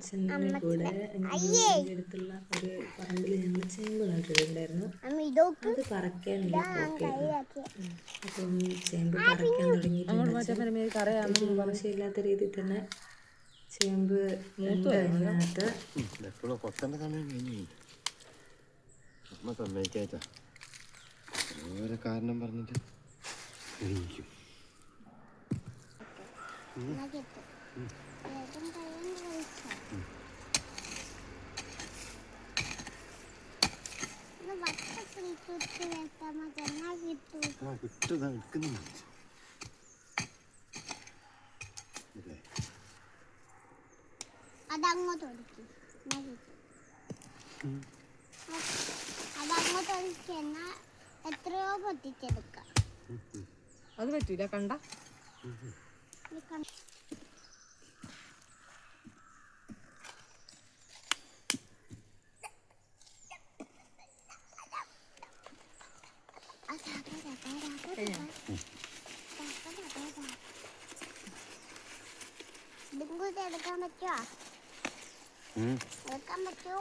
അച്ഛൻ്റെ കൂടെ എൻ്റെ വീടിൻ്റെ അടുത്തുള്ള ഒരു പറമ്പിൽ ഞങ്ങൾ ചേമ്പ് നട്ടിട്ടുണ്ടായിരുന്നു. അത് പറിക്കാനുള്ള പോക്കായിരുന്നു. അപ്പം ചേമ്പ് പറിക്കാൻ തുടങ്ങിയിട്ടുണ്ട്. മോശമില്ലാത്ത രീതിയിൽ തന്നെ ചേമ്പ് ഉണ്ട് അതിനകത്ത്. കാരണം പറഞ്ഞിട്ട് അതങ്ങോട്ട് ഒഴിക്കുന്ന എത്രയോ പൊട്ടിച്ചെടുക്കാം. അത് പറ്റൂല കണ്ട എടുക്കാൻ പറ്റുമോ? എടുക്കാൻ പറ്റുമോ?